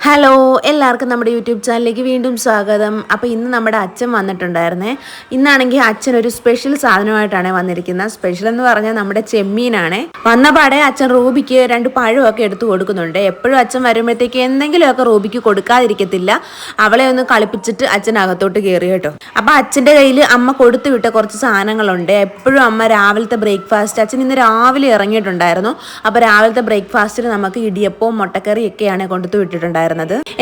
Hello എല്ലാവർക്കും നമ്മുടെ YouTube ചാനലിലേക്ക് വീണ്ടും സ്വാഗതം. അപ്പോൾ ഇന്ന് നമ്മുടെ അച്ഛൻ വന്നിട്ടുണ്ടായിരുന്നേ. ഇന്നാണെങ്കിൽ അച്ഛൻ ഒരു സ്പെഷ്യൽ സാധനമായിട്ടാണ് വന്നിരിക്കുന്നത്. സ്പെഷ്യൽ എന്ന് പറഞ്ഞാൽ നമ്മുടെ ചെമ്മീനാണ്. വന്ന പാടെ അച്ഛൻ റൂബിക്ക് 2 പഴമൊക്കെ എടുത്തു കൊടുക്കുന്നുണ്ട്. എപ്പോഴും അച്ഛൻ വരുമ്പോഴത്തേക്ക് എന്തെങ്കിലുമൊക്കെ റൂബിക്ക് കൊടുക്കാതിരിക്കത്തില്ല. അവളെ ഒന്ന് കളിപ്പിച്ചിട്ട് അച്ഛൻ അകത്തോട്ട് കയറി കേട്ടോ. അപ്പോൾ അച്ഛൻ്റെ കയ്യിൽ അമ്മ കൊടുത്തു വിട്ട കുറച്ച് സാധനങ്ങളുണ്ട്. എപ്പോഴും അമ്മ രാവിലത്തെ ബ്രേക്ക്ഫാസ്റ്റ്, അച്ഛൻ ഇന്ന് രാവിലെ ഇറങ്ങിയിട്ടുണ്ടായിരുന്നു. അപ്പോൾ രാവിലത്തെ ബ്രേക്ക്ഫാസ്റ്റിന് നമുക്ക് ഇടിയപ്പവും മുട്ടക്കറിയൊക്കെയാണ് കൊടുത്തു വിട്ടിട്ടുണ്ടായിരുന്നത്.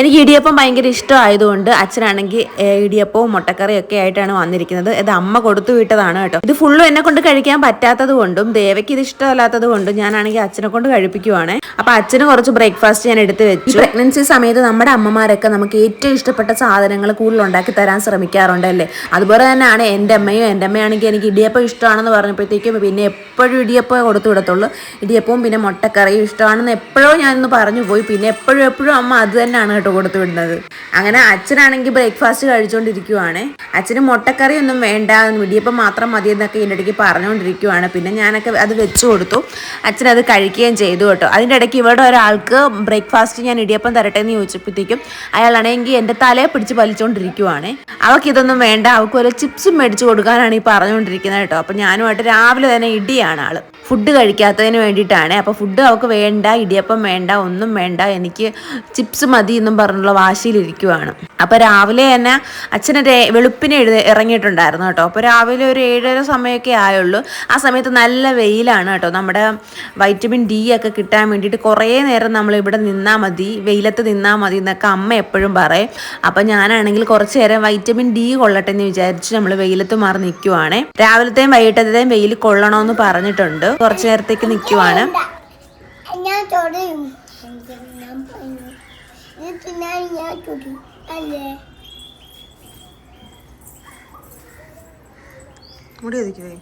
എനിക്ക് ഇടിയപ്പം ഭയങ്കര ഇഷ്ടമായതുകൊണ്ട് അച്ഛനാണെങ്കിൽ ഇടിയപ്പവും മുട്ടക്കറിയും ഒക്കെ ആയിട്ടാണ് വന്നിരിക്കുന്നത്. ഇത് അമ്മ കൊടുത്തു വിട്ടതാണ് കേട്ടോ. ഇത് ഫുള്ളും എന്നെ കൊണ്ട് കഴിക്കാൻ പറ്റാത്തത് കൊണ്ടും ദേവയ്ക്ക് ഇത് ഇഷ്ടമല്ലാത്തത് കൊണ്ടും ഞാനാണെങ്കിൽ അച്ഛനെ കൊണ്ട് കഴിപ്പിക്കുവാണ്. അപ്പൊ അച്ഛന് കുറച്ച് ബ്രേക്ക്ഫാസ്റ്റ് ഞാൻ എടുത്ത് വെച്ചു. പ്രഗ്നൻസി സമയത്ത് നമ്മുടെ അമ്മമാരൊക്കെ നമുക്ക് ഏറ്റവും ഇഷ്ടപ്പെട്ട സാധനങ്ങൾ കൂടുതൽ ഉണ്ടാക്കി തരാൻ ശ്രമിക്കാറുണ്ട് അല്ലേ. അതുപോലെ തന്നെയാണ് എൻ്റെ അമ്മയും. എൻ്റെ അമ്മയാണെങ്കിൽ എനിക്ക് ഇടിയപ്പം ഇഷ്ടമാണെന്ന് പറഞ്ഞപ്പോഴത്തേക്കും പിന്നെ എപ്പോഴും ഇടിയപ്പം കൊടുത്തു വിടത്തുള്ളൂ. ഇടിയപ്പവും പിന്നെ മുട്ടക്കറിയും ഇഷ്ടമാണെന്ന് എപ്പോഴോ ഞാനൊന്ന് പറഞ്ഞു പോയി. പിന്നെ എപ്പോഴും അമ്മ അത് തന്നെയാണ് കേട്ടോ കൊടുത്തു വിടുന്നത്. അങ്ങനെ അച്ഛനാണെങ്കിൽ ബ്രേക്ക്ഫാസ്റ്റ് കഴിച്ചുകൊണ്ടിരിക്കുവാണ്. അച്ഛന് മുട്ടക്കറി ഒന്നും വേണ്ട, ഇടിയപ്പം മാത്രം മതി എന്നൊക്കെ എൻ്റെ ഇടയ്ക്ക് പറഞ്ഞുകൊണ്ടിരിക്കുവാണ്. പിന്നെ ഞാനൊക്കെ അത് വെച്ചു കൊടുത്തു. അച്ഛനത് കഴിക്കുകയും ചെയ്തു കേട്ടോ. അതിൻ്റെ ഇടയ്ക്ക് ഇവിടെ ഒരാൾക്ക് ബ്രേക്ക്ഫാസ്റ്റ് ഞാൻ ഇടിയപ്പം തരട്ടെ എന്ന് ചോദിച്ചപ്പോഴത്തേക്കും അയാളാണെങ്കിൽ എൻ്റെ തലയെ പിടിച്ച് വലിച്ചുകൊണ്ടിരിക്കുവാണ്. അവൾക്ക് ഇതൊന്നും വേണ്ട, അവൾക്ക് ഒരു ചിപ്സും മേടിച്ച് കൊടുക്കാനാണ് ഈ പറഞ്ഞുകൊണ്ടിരിക്കുന്നത് കേട്ടോ. അപ്പം ഞാനുമായിട്ട് രാവിലെ തന്നെ ഇടിയാണ് ആള്. ഫുഡ് കഴിക്കാത്തതിന് വേണ്ടിയിട്ടാണ്. അപ്പോൾ ഫുഡ് അവൾക്ക് വേണ്ട, ഇടിയപ്പം വേണ്ട, ഒന്നും വേണ്ട, എനിക്ക് ചിപ്സ് മതി എന്നും പറഞ്ഞുള്ള വാശിയിലിരിക്കുവാണ്. അപ്പോൾ രാവിലെ തന്നെ അച്ഛന് വെളുപ്പിനെ ഇറങ്ങിയിട്ടുണ്ടായിരുന്നു കേട്ടോ. അപ്പോൾ രാവിലെ ഒരു 7:30 സമയമൊക്കെ ആയുള്ളൂ. ആ സമയത്ത് നല്ല വെയിലാണ് കേട്ടോ. നമ്മുടെ വൈറ്റമിൻ ഡി ഒക്കെ കിട്ടാൻ വേണ്ടിയിട്ട് കുറേ നേരം നമ്മളിവിടെ നിന്നാൽ മതി, വെയിലത്ത് നിന്നാൽ മതി എന്നൊക്കെ അമ്മ എപ്പോഴും പറയും. അപ്പോൾ ഞാനാണെങ്കിൽ കുറച്ച് നേരം വൈറ്റമിൻ ഡി കൊള്ളട്ടെ എന്ന് വിചാരിച്ച് നമ്മൾ വെയിലത്ത് മാറി നിൽക്കുവാണ്. രാവിലത്തെയും വൈകിട്ടത്തെയും വെയിൽ കൊള്ളണമെന്ന് പറഞ്ഞിട്ടുണ്ട്. കുറച്ചു നേരത്തേക്ക് നിൽക്കുവാണ്. മുടി ഒതുക്കുവേ.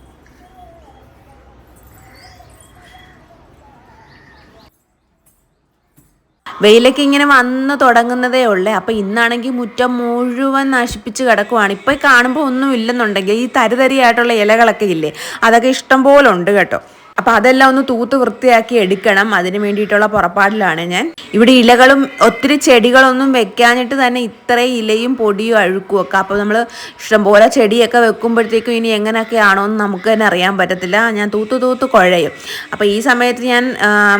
വെയിലൊക്കെ ഇങ്ങനെ വന്ന് തുടങ്ങുന്നതേ ഉള്ളേ. അപ്പം ഇന്നാണെങ്കിൽ മുറ്റം മുഴുവൻ നശിപ്പിച്ച് കിടക്കുവാണ്. ഇപ്പം കാണുമ്പോൾ ഒന്നും ഇല്ലെന്നുണ്ടെങ്കിൽ ഈ തരിതരിയായിട്ടുള്ള ഇലകളൊക്കെ ഇല്ലേ, അതൊക്കെ ഇഷ്ടം പോലെ ഉണ്ട് കേട്ടോ. അപ്പം അതെല്ലാം ഒന്ന് തൂത്ത് വൃത്തിയാക്കി എടുക്കണം. അതിന് വേണ്ടിയിട്ടുള്ള പുറപ്പാടിലാണ് ഞാൻ. ഇവിടെ ഇലകളും ഒത്തിരി ചെടികളൊന്നും വെക്കാഞ്ഞിട്ട് തന്നെ ഇത്രയും ഇലയും പൊടിയും അഴുക്കും ഒക്കെ. അപ്പോൾ നമ്മൾ ഇഷ്ടംപോലെ ചെടിയൊക്കെ വെക്കുമ്പോഴത്തേക്കും ഇനി എങ്ങനെയൊക്കെയാണോ എന്ന് നമുക്ക് തന്നെ അറിയാൻ പറ്റത്തില്ല. ഞാൻ തൂത്ത് കുഴയും. അപ്പോൾ ഈ സമയത്ത് ഞാൻ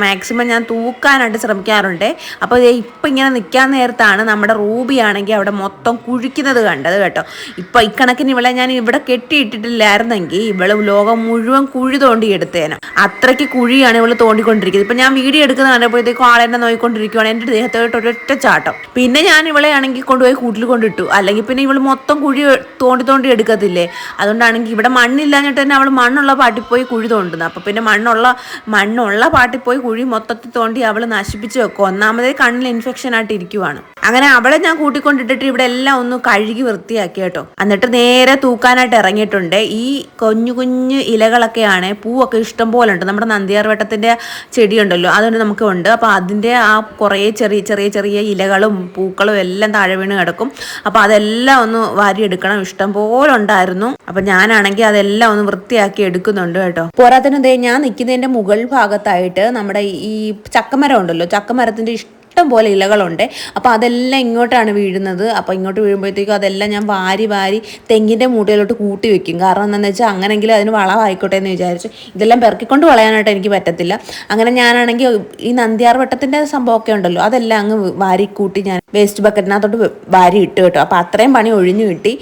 മാക്സിമം ഞാൻ തൂക്കാനായിട്ട് ശ്രമിക്കാറുണ്ട്. അപ്പോൾ ഇപ്പം ഇങ്ങനെ നിൽക്കാൻ നേരത്താണ് നമ്മുടെ റൂബിയാണെങ്കിൽ അവിടെ മൊത്തം കുഴിക്കുന്നത് കണ്ടത് കേട്ടോ. ഇപ്പം ഇക്കണക്കിന് ഇവളെ ഞാൻ ഇവിടെ കെട്ടിയിട്ടിട്ടില്ലായിരുന്നെങ്കിൽ ഇവള് ലോകം മുഴുവൻ കുഴി തോണ്ടി എടുത്തേനെ. അത്രയ്ക്ക് കുഴിയാണ് ഇവള് തോണ്ടിക്കൊണ്ടിരിക്കുന്നത്. ഇപ്പം ഞാൻ വീഡിയോ എടുക്കുന്ന കണ്ടപ്പോഴത്തേക്കും ആളെന്നെ നോക്കിക്കൊണ്ടിരിക്കുകയാണ്. എൻ്റെ ദേഹത്തോട്ട് ഒരൊറ്റ ചാട്ടം. പിന്നെ ഞാൻ ഇവളെ ആണെങ്കിൽ കൊണ്ടുപോയി കൂട്ടിൽ കൊണ്ടിട്ടു. അല്ലെങ്കിൽ പിന്നെ ഇവള് മൊത്തം കുഴി തോണ്ടി എടുക്കത്തില്ലേ. അതുകൊണ്ടാണെങ്കിൽ ഇവിടെ മണ്ണില്ലാഞ്ഞിട്ട് തന്നെ അവൾ മണ്ണുള്ള പാട്ടിൽ പോയി കുഴി തോണ്ടുന്നത്. അപ്പം പിന്നെ മണ്ണുള്ള പാട്ടിൽ പോയി കുഴി മൊത്തത്തിൽ തോണ്ടി അവൾ നശിപ്പിച്ച് വെക്കും. ഒന്നാമതേ കണ്ണിൽ ഇൻഫെക്ഷൻ ആയിട്ട് ഇരിക്കുവാണ്. അങ്ങനെ അവളെ ഞാൻ കൂട്ടിക്കൊണ്ടിട്ടിട്ട് ഇവിടെ എല്ലാം ഒന്ന് കഴുകി വൃത്തിയാക്കി കേട്ടോ. എന്നിട്ട് നേരെ തൂക്കാനായിട്ട് ഇറങ്ങിയിട്ടുണ്ട്. ഈ കുഞ്ഞു ഇലകളൊക്കെയാണ്, പൂവൊക്കെ ഇഷ്ടം പോലെ ഉണ്ട്. നമ്മുടെ നന്ദിയാർവട്ടത്തിൻ്റെ ചെടിയുണ്ടല്ലോ, അതുകൊണ്ട് നമുക്ക് ഉണ്ട്. അപ്പോൾ അതിൻ്റെ ആ കുറേ ചെറിയ ഇലകളും പൂക്കളും എല്ലാം താഴെ വീണ് കിടക്കും. അപ്പോൾ അതെല്ലാം ഒന്ന് വാരിയെടുക്കണം. ഇഷ്ടം പോലെ ഉണ്ടായിരുന്നു. അപ്പം ഞാനാണെങ്കിൽ അതെല്ലാം ഒന്ന് വൃത്തിയാക്കി എടുക്കുന്നുണ്ട് കേട്ടോ. പോരാത്തതിന് ഞാൻ നിൽക്കുന്നതിൻ്റെ മുകൾ ഭാഗത്തായിട്ട് നമ്മുടെ ഈ ചക്കമരം ഉണ്ടല്ലോ, ചക്കമരത്തിൻ്റെ ഇഷ്ടം പോലെ ഇലകളുണ്ട്. അപ്പോൾ അതെല്ലാം ഇങ്ങോട്ടാണ് വീഴുന്നത്. അപ്പോൾ ഇങ്ങോട്ട് വീഴുമ്പോഴത്തേക്കും അതെല്ലാം ഞാൻ വാരി തെങ്ങിൻ്റെ മൂട്ടയിലോട്ട് കൂട്ടി വെക്കും. കാരണം എന്താണെന്ന് വെച്ചാൽ അങ്ങനെയെങ്കിലും അതിന് വളമായിക്കോട്ടെ എന്ന് വിചാരിച്ചു. ഇതെല്ലാം പെറുക്കിക്കൊണ്ട് വളയാനായിട്ട് എനിക്ക് പറ്റത്തില്ല. അങ്ങനെ ഞാനാണെങ്കിൽ ഈ നന്ദിയാർവട്ടത്തിൻ്റെ സംഭവമൊക്കെ ഉണ്ടല്ലോ, അതെല്ലാം അങ്ങ് വാരി കൂട്ടി ഞാൻ വേസ്റ്റ് ബക്കറ്റിനകത്തോട്ട് വാരി ഇട്ട് കേട്ടോ. അപ്പോൾ അത്രയും പണി ഒഴിഞ്ഞു കിട്ടി.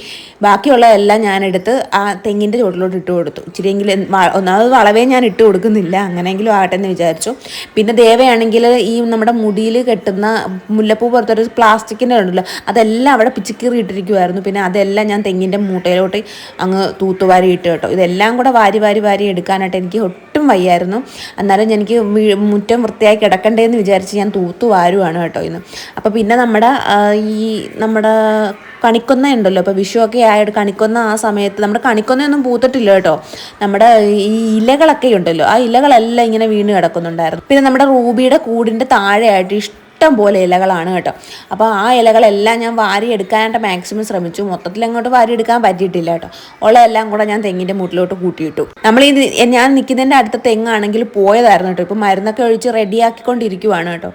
ബാക്കിയുള്ള എല്ലാം ഞാനെടുത്ത് ആ തെങ്ങിൻ്റെ ചുവട്ടിലോട്ട് ഇട്ട് കൊടുത്തു. ഇച്ചിരിയെങ്കിലും ഒന്നാമത് വളവേ ഞാൻ ഇട്ട് കൊടുക്കുന്നില്ല, അങ്ങനെയെങ്കിലും ആകട്ടെ എന്ന് വിചാരിച്ചു. പിന്നെ ദേവയാണെങ്കിൽ ഈ നമ്മുടെ മുടിയിൽ കെട്ടുന്ന മുല്ലപ്പൂ പുറത്തൊരു പ്ലാസ്റ്റിക്കിൻ്റെ ഉണ്ടല്ലോ, അതെല്ലാം അവിടെ പിച്ചിക്കീറി ഇട്ടിരിക്കുമായിരുന്നു. പിന്നെ അതെല്ലാം ഞാൻ തെങ്ങിൻ്റെ മൂട്ടയിലോട്ട് അങ്ങ് തൂത്തുവാരി ഇട്ട് കേട്ടോ. ഇതെല്ലാം കൂടെ വാരി എടുക്കാനായിട്ട് എനിക്ക് ഒട്ടും വയ്യായിരുന്നു. എന്നാലും എനിക്ക് മുറ്റം വൃത്തിയായി കിടക്കണ്ടേന്ന് വിചാരിച്ച് ഞാൻ തൂത്തുവാരുവാണ് കേട്ടോ ഇന്ന്. അപ്പോൾ പിന്നെ നമ്മുടെ കണിക്കൊന്ന ഉണ്ടല്ലോ, ഇപ്പോൾ വിഷുവൊക്കെ ആയിട്ട് കണിക്കൊന്ന ആ സമയത്ത് നമ്മുടെ കണിക്കൊന്നയൊന്നും പൂത്തിട്ടില്ല കേട്ടോ. നമ്മുടെ ഈ ഇലകളൊക്കെ ഉണ്ടല്ലോ, ആ ഇലകളെല്ലാം ഇങ്ങനെ വീണ് കിടക്കുന്നുണ്ടായിരുന്നു. പിന്നെ നമ്മുടെ റൂബിയുടെ കൂടിൻ്റെ താഴെയായിട്ട് ഇഷ്ടം പോലെ ഇലകളാണ് കേട്ടോ. അപ്പോൾ ആ ഇലകളെല്ലാം ഞാൻ വാരിയെടുക്കാനായിട്ട് മാക്സിമം ശ്രമിച്ചു. മൊത്തത്തിൽ അങ്ങോട്ട് വാരിയെടുക്കാൻ പറ്റിയിട്ടില്ല കേട്ടോ. ഉള്ളതെല്ലാം കൂടെ ഞാൻ തെങ്ങിൻ്റെ മൂട്ടിലോട്ട് കൂട്ടിയിട്ടു. ഞാൻ നിൽക്കുന്നതിൻ്റെ അടുത്ത തെങ്ങാണെങ്കിൽ പോയതായിരുന്നു കേട്ടോ. ഇപ്പോൾ മരുന്നൊക്കെ ഒഴിച്ച് റെഡിയാക്കിക്കൊണ്ടിരിക്കുവാണ് കേട്ടോ.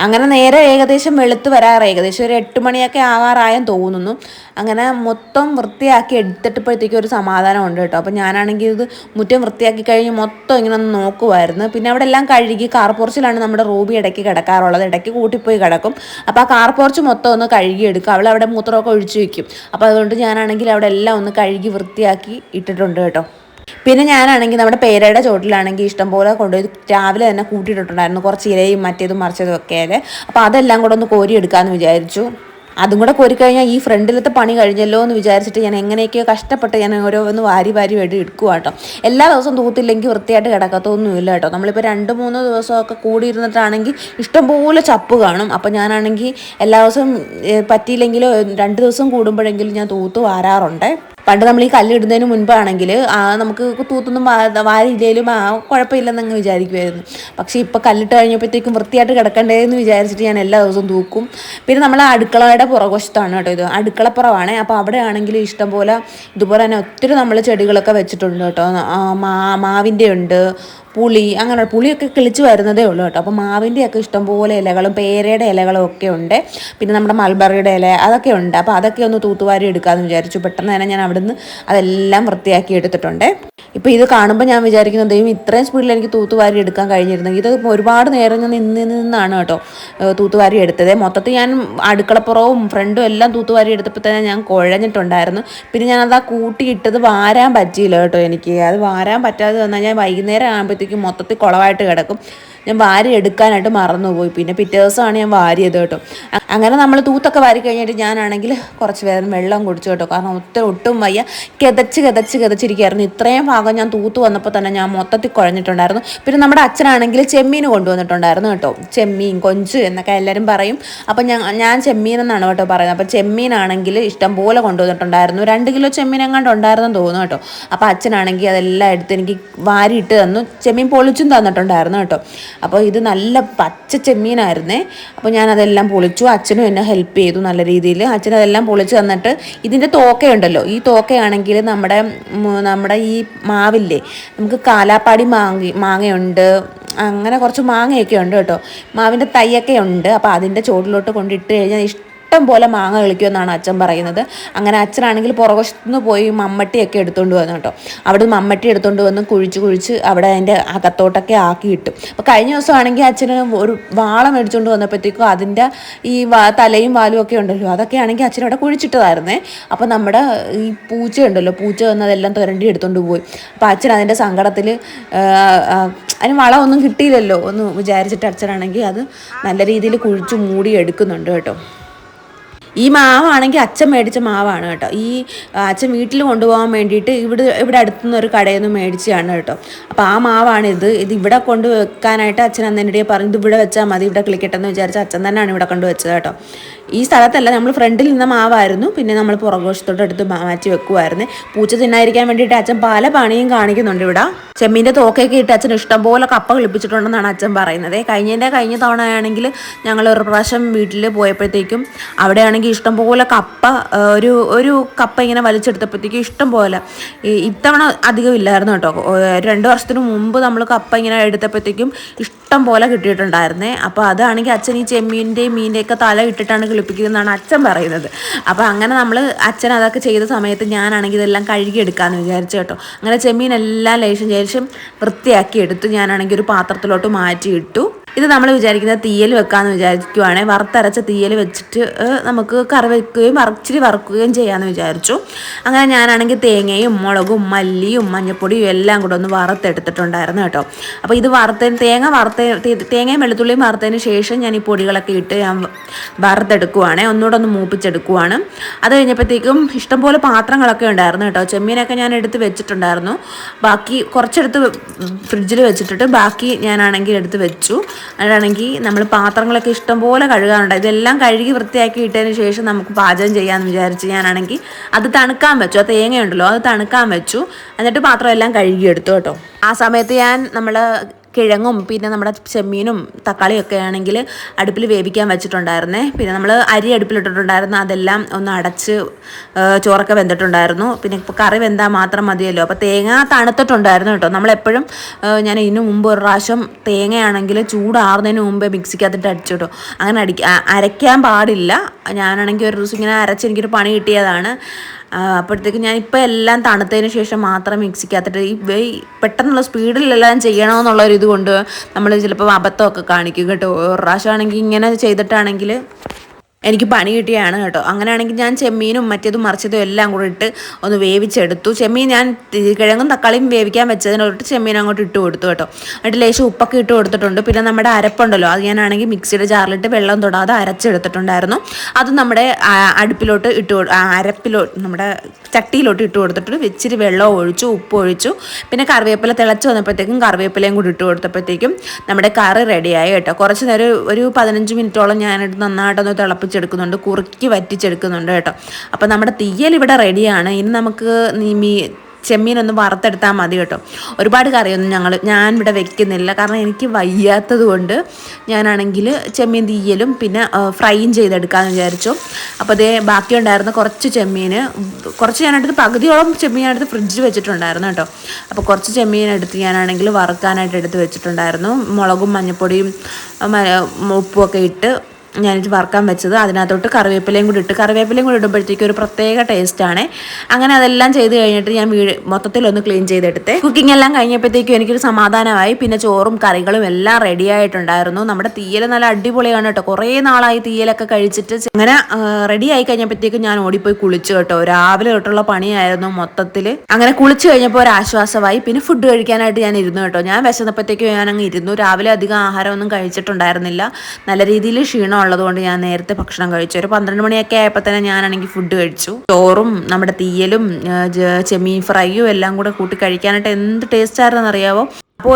അങ്ങനെ നേരെ ഏകദേശം വെളുത്ത് വരാറായി, ഏകദേശം ഒരു 8 മണിയൊക്കെ ആകാറായെന്ന് തോന്നുന്നു. അങ്ങനെ മൊത്തം വൃത്തിയാക്കി എടുത്തിട്ടപ്പോഴത്തേക്കും ഒരു സമാധാനം ഉണ്ട് കേട്ടോ. അപ്പോൾ ഞാനാണെങ്കിൽ ഇത് മുറ്റം വൃത്തിയാക്കി കഴിഞ്ഞ് മൊത്തം ഇങ്ങനെ ഒന്ന് നോക്കുമായിരുന്നു. പിന്നെ അവിടെ എല്ലാം കഴുകി, കാർ പോർച്ചിലാണ് നമ്മുടെ റൂബി ഇടയ്ക്ക് കിടക്കാറുള്ളത്, ഇടയ്ക്ക് കൂട്ടിപ്പോയി കിടക്കും. അപ്പോൾ ആ കാർ പോർച്ച് മൊത്തം ഒന്ന് കഴുകിയെടുക്കും, അവിടെ മൂത്രമൊക്കെ ഒഴിച്ചു വയ്ക്കും. അപ്പോൾ അതുകൊണ്ട് ഞാനാണെങ്കിൽ അവിടെ എല്ലാം ഒന്ന് കഴുകി വൃത്തിയാക്കി ഇട്ടിട്ടുണ്ട് കേട്ടോ. പിന്നെ ഞാനാണെങ്കിൽ നമ്മുടെ പേരയുടെ ചോട്ടിലാണെങ്കിൽ ഇഷ്ടംപോലെ കൊണ്ടുപോയി രാവിലെ തന്നെ കൂട്ടിയിട്ടിട്ടുണ്ടായിരുന്നു, കുറച്ച് ഇലയും മറ്റേതും മറിച്ചതും ഒക്കെ. അപ്പോൾ അതെല്ലാം കൂടെ ഒന്ന് കോരിയെടുക്കാമെന്ന് വിചാരിച്ചു. അതും കൂടെ കോരിക്കഴിഞ്ഞാൽ ഈ ഫ്രണ്ടിലത്തെ പണി കഴിഞ്ഞല്ലോ എന്ന് വിചാരിച്ചിട്ട് ഞാൻ എങ്ങനെയൊക്കെയോ കഷ്ടപ്പെട്ട് ഞാൻ ഓരോന്ന് വാരി വേണ്ടി എടുക്കുക കേട്ടോ. എല്ലാ ദിവസവും തൂത്തില്ലെങ്കിൽ വൃത്തിയായിട്ട് കിടക്കത്തൊന്നുമില്ല കേട്ടോ. നമ്മളിപ്പോൾ 2-3 ദിവസമൊക്കെ കൂടിയിരുന്നിട്ടാണെങ്കിൽ ഇഷ്ടംപോലെ ചപ്പ് കാണും. അപ്പോൾ ഞാനാണെങ്കിൽ എല്ലാ ദിവസവും പറ്റിയില്ലെങ്കിലും 2 ദിവസം കൂടുമ്പോഴെങ്കിലും ഞാൻ തൂത്ത് വാരാറുണ്ട്. പണ്ട് നമ്മൾ ഈ കല്ലിടുന്നതിന് മുൻപാണെങ്കിൽ നമുക്ക് തൂത്തൊന്നും വാരിയില്ലേലും കുഴപ്പമില്ലെന്നങ്ങ് വിചാരിക്കുമായിരുന്നു. പക്ഷേ ഇപ്പോൾ കല്ലിട്ട് കഴിഞ്ഞപ്പോഴത്തേക്കും വൃത്തിയായിട്ട് കിടക്കണ്ടേ എന്ന് വിചാരിച്ചിട്ട് ഞാൻ എല്ലാ ദിവസവും തൂക്കും. പിന്നെ നമ്മൾ അടുക്കളയുടെ പുറകുവശത്താണ് കേട്ടോ ഇത്, അടുക്കളപ്പുറമാണ്. അപ്പോൾ അവിടെ ആണെങ്കിൽ ഇഷ്ടംപോലെ ഇതുപോലെ തന്നെ ഒത്തിരി നമ്മൾ ചെടികളൊക്കെ വെച്ചിട്ടുണ്ട് കേട്ടോ. മാവിൻ്റെ ഉണ്ട്, അങ്ങനെ പുളിയൊക്കെ കിളിച്ച് വരുന്നതേ ഉള്ളൂ കേട്ടോ. അപ്പോൾ മാവിൻ്റെയൊക്കെ ഇഷ്ടംപോലെ ഇലകളും പേരയുടെ ഇലകളും ഒക്കെ ഉണ്ട്. പിന്നെ നമ്മുടെ മൾബറിയുടെ ഇല അതൊക്കെ ഉണ്ട്. അപ്പോൾ അതൊക്കെ ഒന്ന് തൂത്തുവാരി എടുക്കാമെന്ന് വിചാരിച്ചു. പെട്ടെന്ന് തന്നെ ഞാൻ അവിടുന്ന് അതെല്ലാം വൃത്തിയാക്കി എടുത്തിട്ടുണ്ട്. ഇപ്പോൾ ഇത് കാണുമ്പോൾ ഞാൻ വിചാരിക്കുന്നത് ദൈവം ഇത്രയും സ്പീഡിൽ എനിക്ക് തൂത്തുവാരി എടുക്കാൻ കഴിഞ്ഞിരുന്നെങ്കിൽ. ഇത് ഒരുപാട് നേരം ഞാൻ നിന്നാണ് കേട്ടോ തൂത്തുവാരി എടുത്തത്. മൊത്തത്തിൽ ഞാൻ അടുക്കളപ്പുറവും ഫ്രണ്ടും എല്ലാം തൂത്തുവാരി എടുത്തപ്പോൾ തന്നെ ഞാൻ കുഴഞ്ഞിട്ടുണ്ടായിരുന്നു. പിന്നെ ഞാനത് കൂട്ടിയിട്ടത് വാരാൻ പറ്റിയില്ല കേട്ടോ. എനിക്ക് അത് വാരാൻ പറ്റാതെ വന്നാൽ ഞാൻ വൈകുന്നേരം ആകുമ്പോഴത്തേക്കും മൊത്തത്തിൽ കുളമായിട്ട് കിടക്കും. ഞാൻ വാരി എടുക്കാനായിട്ട് മറന്നുപോയി. പിന്നെ പിറ്റേ ദിവസമാണ് ഞാൻ വാരിയത് കേട്ടോ. അങ്ങനെ നമ്മൾ തൂത്തൊക്കെ വാരി കഴിഞ്ഞിട്ട് ഞാനാണെങ്കിൽ കുറച്ച് നേരം വെള്ളം കുടിച്ചു കേട്ടോ. കാരണം ഒട്ടും വയ്യ, കിതച്ചിരിക്കുകയായിരുന്നു. ഇത്രയും ഭാഗം ഞാൻ തൂത്ത് വന്നപ്പോൾ തന്നെ ഞാൻ മൊത്തത്തിൽ കുഴഞ്ഞിട്ടുണ്ടായിരുന്നു. പിന്നെ നമ്മുടെ അച്ഛനാണെങ്കിൽ ചെമ്മീൻ കൊണ്ടുവന്നിട്ടുണ്ടായിരുന്നു കേട്ടോ. ചെമ്മീൻ, കൊഞ്ച് എന്നൊക്കെ എല്ലാവരും പറയും. അപ്പം ഞാൻ ചെമ്മീൻ എന്നാണ് കേട്ടോ പറയുന്നത്. അപ്പം ചെമ്മീനാണെങ്കിൽ ഇഷ്ടം പോലെ കൊണ്ടുവന്നിട്ടുണ്ടായിരുന്നു. 2 കിലോ ചെമ്മീൻ എങ്ങാണ്ട് ഉണ്ടായിരുന്നെന്ന് തോന്നുന്നു കേട്ടോ. അപ്പോൾ അച്ഛനാണെങ്കിൽ അതെല്ലാം എടുത്ത് എനിക്ക് വാരിയിട്ട് തന്നു. ചെമ്മീൻ പൊളിച്ചും തന്നിട്ടുണ്ടായിരുന്നു കേട്ടോ. അപ്പോൾ ഇത് നല്ല പച്ച ചെമ്മീനായിരുന്നേ. അപ്പോൾ ഞാനതെല്ലാം പൊളിച്ചു. അച്ഛനും എന്നെ ഹെൽപ്പ് ചെയ്തു നല്ല രീതിയിൽ. അച്ഛനതെല്ലാം പൊളിച്ച് തന്നിട്ട് ഇതിൻ്റെ തോക്കയുണ്ടല്ലോ, ഈ തോക്കയാണെങ്കിൽ നമ്മുടെ ഈ മാവില്ലേ, നമുക്ക് കാലാപ്പാടി മാങ്ങയുണ്ട്, അങ്ങനെ കുറച്ച് മാങ്ങയൊക്കെ ഉണ്ട് കേട്ടോ. മാവിൻ്റെ തൈയൊക്കെ ഉണ്ട്. അപ്പോൾ അതിൻ്റെ ചോട്ടിലോട്ട് കൊണ്ടിട്ട് കഴിഞ്ഞാൽ ഇഷ്ടം പോലെ മാങ്ങ കളിക്കുമെന്നാണ് അച്ഛൻ പറയുന്നത്. അങ്ങനെ അച്ഛനാണെങ്കിൽ പുറകുവശത്തുനിന്ന് പോയി മമ്മട്ടിയൊക്കെ എടുത്തുകൊണ്ട് വന്നു കേട്ടോ. അവിടെ മമ്മട്ടി എടുത്തുകൊണ്ട് വന്ന് കുഴിച്ച് അവിടെ അതിൻ്റെ അകത്തോട്ടൊക്കെ ആക്കി ഇട്ടു. അപ്പോൾ കഴിഞ്ഞ ദിവസമാണെങ്കിൽ അച്ഛന് ഒരു വാള മേടിച്ചുകൊണ്ട് വന്നപ്പോഴത്തേക്കും അതിൻ്റെ ഈ തലയും വാലും ഒക്കെ ഉണ്ടല്ലോ, അതൊക്കെ ആണെങ്കിൽ അച്ഛൻ അവിടെ കുഴിച്ചിട്ടതായിരുന്നേ. അപ്പോൾ നമ്മുടെ ഈ പൂച്ച ഉണ്ടല്ലോ, പൂച്ച വന്നതെല്ലാം തുരണ്ടി എടുത്തുകൊണ്ട് പോയി. അപ്പോൾ അച്ഛൻ അതിൻ്റെ സങ്കടത്തിൽ അതിന് വളമൊന്നും കിട്ടിയില്ലല്ലോ എന്ന് വിചാരിച്ചിട്ട് അച്ഛനാണെങ്കിൽ അത് നല്ല രീതിയിൽ കുഴിച്ച് മൂടി എടുക്കുന്നുണ്ട് കേട്ടോ. ഈ മാവാണെങ്കിൽ അച്ഛൻ മേടിച്ച മാവാണ് കേട്ടോ. ഈ അച്ഛൻ വീട്ടിൽ കൊണ്ടുപോകാൻ വേണ്ടിയിട്ട് ഇവിടെ അടുത്തുനിന്ന് ഒരു കടയിൽ നിന്ന് മേടിച്ചതാണ് കേട്ടോ. അപ്പോൾ ആ മാവാണിത്. ഇത് ഇവിടെ കൊണ്ട് വെക്കാനായിട്ട് അച്ഛൻ അന്നെൻ്റെ പറഞ്ഞു, ഇത് ഇവിടെ വെച്ചാൽ മതി, ഇവിടെ കളിക്കട്ടെ എന്ന് വിചാരിച്ച അച്ഛൻ തന്നെയാണ് ഇവിടെ കൊണ്ട് വെച്ചത് കേട്ടോ. ഈ സ്ഥലത്തല്ല, നമ്മൾ ഫ്രണ്ടിൽ നിന്ന മാവായിരുന്നു. പിന്നെ നമ്മൾ പുറകുവശത്തോട്ട് എടുത്ത് മാറ്റി വെക്കുമായിരുന്നു. പൂച്ച തിന്നായിരിക്കാൻ വേണ്ടിയിട്ട് അച്ഛൻ പല പണിയും കാണിക്കുന്നുണ്ട് ഇവിടെ. ചെമ്മീൻ്റെ തോക്കയൊക്കെ ഇട്ട് അച്ഛൻ ഇഷ്ടംപോലെ കപ്പ കളിപ്പിച്ചിട്ടുണ്ടെന്നാണ് അച്ഛൻ പറയുന്നത്. കഴിഞ്ഞ തവണ ആണെങ്കിൽ ഞങ്ങൾ ഒരു പ്രാവശ്യം വീട്ടിൽ പോയപ്പോഴത്തേക്കും അവിടെയാണെങ്കിൽ ഇഷ്ടംപോലെ കപ്പ, ഒരു കപ്പ ഇങ്ങനെ വലിച്ചെടുത്തപ്പോഴത്തേക്കും ഇഷ്ടംപോലെ. ഇത്തവണ അധികം ഇല്ലായിരുന്നു കേട്ടോ. 2 വർഷത്തിന് മുമ്പ് നമ്മൾ കപ്പ ഇങ്ങനെ എടുത്തപ്പോഴത്തേക്കും ഇഷ്ടം പോലെ കിട്ടിയിട്ടുണ്ടായിരുന്നേ. അപ്പോൾ അതാണെങ്കിൽ അച്ഛൻ ഈ ചെമ്മീൻ്റെയും മീൻ്റെയൊക്കെ തല ഇട്ടിട്ടാണ് കിളിപ്പിക്കുന്നതെന്നാണ് അച്ഛൻ പറയുന്നത്. അപ്പോൾ അങ്ങനെ അച്ഛൻ അതൊക്കെ ചെയ്ത സമയത്ത് ഞാനാണെങ്കിൽ ഇതെല്ലാം കഴുകിയെടുക്കാമെന്ന് വിചാരിച്ചു കേട്ടോ. അങ്ങനെ ചെമ്മീനെല്ലാം ലേശം വൃത്തിയാക്കി എടുത്ത് ഞാനാണെങ്കിൽ ഒരു പാത്രത്തിലോട്ട് മാറ്റിയിട്ടു. ഇത് നമ്മൾ വിചാരിക്കുന്നത് തീയൽ വെക്കാമെന്ന് വിചാരിക്കുവാണെങ്കിൽ വറുത്തരച്ച തീയൽ വെച്ചിട്ട് നമുക്ക് കറി വയ്ക്കുകയും ഇച്ചിരി വറുക്കുകയും ചെയ്യാമെന്ന് വിചാരിച്ചു. അങ്ങനെ ഞാനാണെങ്കിൽ തേങ്ങയും മുളകും മല്ലിയും മഞ്ഞൾപ്പൊടിയും എല്ലാം കൂടെ ഒന്ന് വറുത്തെടുത്തിട്ടുണ്ടായിരുന്നു കേട്ടോ. അപ്പോൾ ഇത് തേങ്ങയും വെളുത്തുള്ളിയും വറുത്തതിന് ശേഷം ഞാൻ ഈ പൊടികളൊക്കെ ഇട്ട് ഞാൻ വറുത്തെടുക്കുവാണ്, ഒന്നുകൂടെ ഒന്ന് മൂപ്പിച്ചെടുക്കുവാണ്. അത് കഴിഞ്ഞപ്പോഴത്തേക്കും ഇഷ്ടംപോലെ പാത്രങ്ങളൊക്കെ ഉണ്ടായിരുന്നു കേട്ടോ. ചെമ്മീനൊക്കെ ഞാൻ എടുത്ത് വെച്ചിട്ടുണ്ടായിരുന്നു. ബാക്കി കുറച്ചെടുത്ത് ഫ്രിഡ്ജിൽ വെച്ചിട്ടിട്ട് ബാക്കി ഞാനാണെങ്കിൽ എടുത്ത് വെച്ചു. അതാണെങ്കിൽ നമ്മൾ പാത്രങ്ങളൊക്കെ ഇഷ്ടംപോലെ കഴുകാനുണ്ട്. ഇതെല്ലാം കഴുകി വൃത്തിയാക്കി ഇട്ടതിന് ശേഷം നമുക്ക് പാചകം ചെയ്യാമെന്ന് വിചാരിച്ച് ഞാനാണെങ്കിൽ അത് തണുക്കാൻ വെച്ചു. ആ തേങ്ങയുണ്ടല്ലോ അത് തണുക്കാൻ വെച്ചു. എന്നിട്ട് പാത്രം എല്ലാം കഴുകിയെടുത്തു കേട്ടോ. ആ സമയത്ത് ഞാൻ കിഴങ്ങും പിന്നെ നമ്മുടെ ചെമ്മീനും തക്കാളിയൊക്കെ ആണെങ്കിൽ അടുപ്പിൽ വേവിക്കാൻ വെച്ചിട്ടുണ്ടായിരുന്നേ. പിന്നെ നമ്മൾ അരി അടുപ്പിലിട്ടിട്ടുണ്ടായിരുന്നു, അതെല്ലാം ഒന്ന് അടച്ച് ചോറൊക്കെ വെന്തിട്ടുണ്ടായിരുന്നു. പിന്നെ ഇപ്പോൾ കറി വെന്താൽ മാത്രം മതിയല്ലോ. അപ്പോൾ തേങ്ങ തണുത്തിട്ടുണ്ടായിരുന്നു കേട്ടോ. നമ്മളെപ്പോഴും ഞാൻ ഇതിനു മുമ്പ് ഒരു പ്രാവശ്യം തേങ്ങയാണെങ്കിൽ ചൂടാറുന്നതിന് മുമ്പേ മിക്സിക്കകത്തിട്ട് അടിച്ചു കേട്ടോ. അങ്ങനെ അരയ്ക്കാൻ പാടില്ല. ഞാനാണെങ്കിൽ ഒരു ദിവസം ഇങ്ങനെ അരച്ച് എനിക്കൊരു പണി കിട്ടിയതാണ്. അപ്പോഴത്തേക്ക് ഞാനിപ്പോൾ എല്ലാം തണുത്തതിന് ശേഷം മാത്രം മിക്സിക്കകത്തിട്ട് ഈ പെട്ടെന്നുള്ള സ്പീഡിലെല്ലാം ചെയ്യണമെന്നുള്ളൊരു ഇത് കൊണ്ട് നമ്മൾ ചിലപ്പോൾ അബദ്ധമൊക്കെ കാണിക്കും കേട്ടോ. ഒരു പ്രാവശ്യമാണെങ്കിൽ ഇങ്ങനെ ചെയ്തിട്ടാണെങ്കിൽ എനിക്ക് പണി കിട്ടിയാണ് കേട്ടോ. അങ്ങനെയാണെങ്കിൽ ഞാൻ ചെമ്മീനും മറ്റേതും മറിച്ചതും എല്ലാം കൂടെ ഇട്ട് ഒന്ന് വേവിച്ചെടുത്തു. ചെമ്മീൻ ഞാൻ കിഴങ്ങും തക്കാളിയും വേവിക്കാൻ വെച്ചതിനോട്ട് ചെമ്മീൻ അങ്ങോട്ട് ഇട്ട് കൊടുത്തു കേട്ടോ. എന്നിട്ട് ലേശം ഉപ്പൊക്കെ ഇട്ട് കൊടുത്തിട്ടുണ്ട്. പിന്നെ നമ്മുടെ അരപ്പുണ്ടല്ലോ, അത് ഞാനാണെങ്കിൽ മിക്സിയുടെ ജാറിലിട്ട് വെള്ളം തൊടാതെ അരച്ചെടുത്തിട്ടുണ്ടായിരുന്നു. അത് നമ്മുടെ അടുപ്പിലോട്ട് നമ്മുടെ ചട്ടിയിലോട്ട് ഇട്ട് കൊടുത്തിട്ട് ഇച്ചിരി വെള്ളം ഒഴിച്ചു, ഉപ്പ് ഒഴിച്ചു. പിന്നെ കറിവേപ്പില തിളച്ച് വന്നപ്പോഴത്തേക്കും കറിവേപ്പിലയും കൂടി ഇട്ട് കൊടുത്തപ്പോഴത്തേക്കും നമ്മുടെ കറി റെഡിയായി കേട്ടോ. കുറച്ച് നേരം ഒരു 15 മിനിറ്റോളം ഞാനിട്ട് നന്നായിട്ടൊന്ന് തിളപ്പിച്ചെടുക്കുന്നുണ്ട്, കുറുക്കി വറ്റിച്ചെടുക്കുന്നുണ്ട് കേട്ടോ. അപ്പോൾ നമ്മുടെ തീയൽ ഇവിടെ റെഡിയാണ്. ഇനി നമുക്ക് ചെമ്മീനൊന്ന് വറുത്തെടുത്താൽ മതി കേട്ടോ. ഒരുപാട് കറിയൊന്നും ഞാൻ ഇവിടെ വെക്കുന്നില്ല, കാരണം എനിക്ക് വയ്യാത്തത് കൊണ്ട് ഞാനാണെങ്കിൽ ചെമ്മീൻ തീയലും പിന്നെ ഫ്രൈയും ചെയ്തെടുക്കാമെന്ന് വിചാരിച്ചു. അപ്പോൾ അതേ ബാക്കിയുണ്ടായിരുന്ന കുറച്ച് ഞാനെടുത്ത് പകുതിയോളം ചെമ്മീൻ ഞാനെടുത്ത് ഫ്രിഡ്ജിൽ വെച്ചിട്ടുണ്ടായിരുന്നു കേട്ടോ. അപ്പോൾ കുറച്ച് ചെമ്മീനെടുത്ത് ഞാനാണെങ്കിൽ വറുക്കാനായിട്ട് എടുത്ത് വെച്ചിട്ടുണ്ടായിരുന്നു. മുളകും മഞ്ഞൾപ്പൊടിയും ഉപ്പുമൊക്കെ ഇട്ട് ഞാനിത് വറുക്കാൻ വെച്ചത്. അതിനകത്തോട്ട് കറിവേപ്പിലയും കൂടി ഇടുമ്പോഴത്തേക്കും ഒരു പ്രത്യേക ടേസ്റ്റാണ്. അങ്ങനെ അതെല്ലാം ചെയ്ത് കഴിഞ്ഞിട്ട് ഞാൻ മൊത്തത്തിലൊന്ന് ക്ലീൻ ചെയ്തെടുത്തേ. കുക്കിംഗ് എല്ലാം കഴിഞ്ഞപ്പോഴത്തേക്കും എനിക്കൊരു സമാധാനമായി. പിന്നെ ചോറും കറികളും എല്ലാം റെഡി ആയിട്ടുണ്ടായിരുന്നു. നമ്മുടെ തീയൽ നല്ല അടിപൊളിയാണ് കേട്ടോ. കുറേ നാളായി തീയലൊക്കെ കഴിച്ചിട്ട്. അങ്ങനെ റെഡി ആയി കഴിഞ്ഞപ്പോഴത്തേക്കും ഞാൻ ഓടിപ്പോയി കുളിച്ചു കേട്ടോ. രാവിലെ തൊട്ടുള്ള പണിയായിരുന്നു മൊത്തത്തിൽ. അങ്ങനെ കുളിച്ചു കഴിഞ്ഞപ്പോൾ ഒരു ആശ്വാസമായി. പിന്നെ ഫുഡ് കഴിക്കാനായിട്ട് ഞാൻ ഇരുന്നു കേട്ടോ. ഞാൻ വിശന്നപ്പോഴത്തേക്കും ഞാനങ്ങ് ഇരുന്നു. രാവിലെ അധികം ആഹാരമൊന്നും കഴിച്ചിട്ടുണ്ടായിരുന്നില്ല. നല്ല രീതിയിൽ ക്ഷീണം ഉള്ളതുകൊണ്ട് ഞാൻ നേരത്തെ ഭക്ഷണം കഴിച്ചു. ഒരു 12 മണിയൊക്കെ ആയപ്പോൾ തന്നെ ഞാനാണെങ്കിൽ ഫുഡ് കഴിച്ചു. ചോറും നമ്മുടെ തീയലും ചെമ്മീൻ ഫ്രൈയും എല്ലാം കൂടെ കൂട്ടി കഴിക്കാനായിട്ട് എന്ത് ടേസ്റ്റ് ആയിരുന്നെന്ന് അറിയാവോ. അപ്പോൾ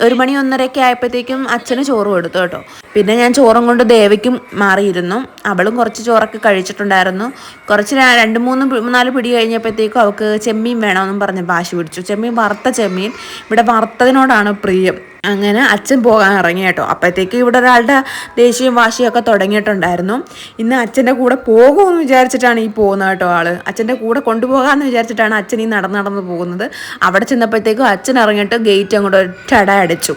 ഒരു മണി 1:30 ആയപ്പോഴത്തേക്കും അച്ഛന് ചോറ് കൊടുത്തു കേട്ടോ. പിന്നെ ഞാൻ ചോറും കൊണ്ട് ദേവയ്ക്കും മാറിയിരുന്നു. അവളും കുറച്ച് ചോറൊക്കെ കഴിച്ചിട്ടുണ്ടായിരുന്നു. കുറച്ച് 2-3-4 പിടി കഴിഞ്ഞപ്പോഴത്തേക്കും അവൾക്ക് ചെമ്മീൻ വേണമെന്നും പറഞ്ഞ് വാശി പിടിച്ചു. വറുത്ത ചെമ്മീൻ, ഇവിടെ വറുത്തതിനോടാണ് പ്രിയം. അങ്ങനെ അച്ഛൻ പോകാൻ ഇറങ്ങി കേട്ടോ. അപ്പോഴത്തേക്ക് ഇവിടെ ഒരാളുടെ ദേഷ്യവും വാശിയൊക്കെ തുടങ്ങിയിട്ടുണ്ടായിരുന്നു. ഇന്ന് അച്ഛൻ്റെ കൂടെ പോകുമെന്ന് വിചാരിച്ചിട്ടാണ് ഈ പോകുന്നത് കേട്ടോ. അച്ഛൻ്റെ കൂടെ കൊണ്ടുപോകാമെന്ന് വിചാരിച്ചിട്ടാണ് അച്ഛൻ ഈ നടന്ന് പോകുന്നത്. അവിടെ ചെന്നപ്പോഴത്തേക്കും അച്ഛൻ ഇറങ്ങിയിട്ട് ഗേറ്റ് അങ്ങോട്ട് ഒറ്റട അടച്ചു.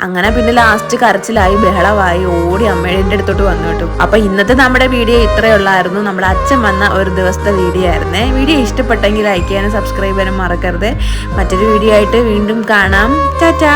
അങ്ങനെ പിന്നെ ലാസ്റ്റ് കരച്ചിലായി, ബഹളമായി, ഓടി അമ്മയുടെ അടുത്തോട്ട് വന്നു കേട്ടോ. അപ്പോൾ ഇന്നത്തെ നമ്മുടെ വീഡിയോ ഇത്രയേ ഉള്ളായിരുന്നു. നമ്മുടെ അച്ഛൻ വന്ന ഒരു ദിവസത്തെ വീഡിയോ ആയിരുന്നേ. വീഡിയോ ഇഷ്ടപ്പെട്ടെങ്കിൽ ലൈക്ക് ചെയ്യാനും സബ്സ്ക്രൈബ് ചെയ്യാനും മറക്കരുത്. മറ്റൊരു വീഡിയോ ആയിട്ട് വീണ്ടും കാണാം. ടാറ്റാ.